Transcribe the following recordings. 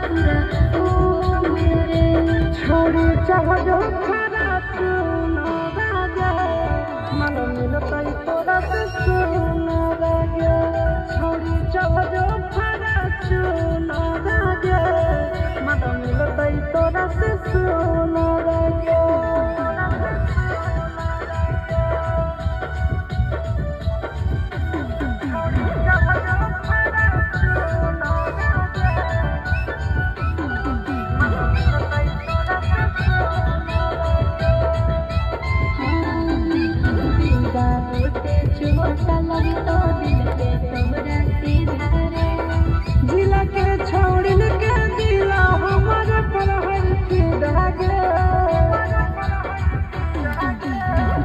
पूरा ओ मेरे छोड़ी चाहो खरा सुनो राजा मन मिलता तोरा से सुनो राजा छोड़ी चाहो खरा सुनो राजा मन मिलता तोरा से सुनो राजा छोटा लगी तो दिल के तोरा सीधा रे जिला के छोड़िन के दिला हमर पर हर फिदा गे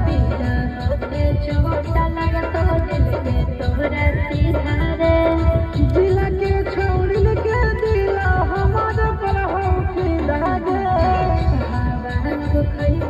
तेरा होते छोटा लगा तो दिल के तोरा सीधा रे जिला के छोड़िन के दिला हमर पर हर फिदा गे हवा को खई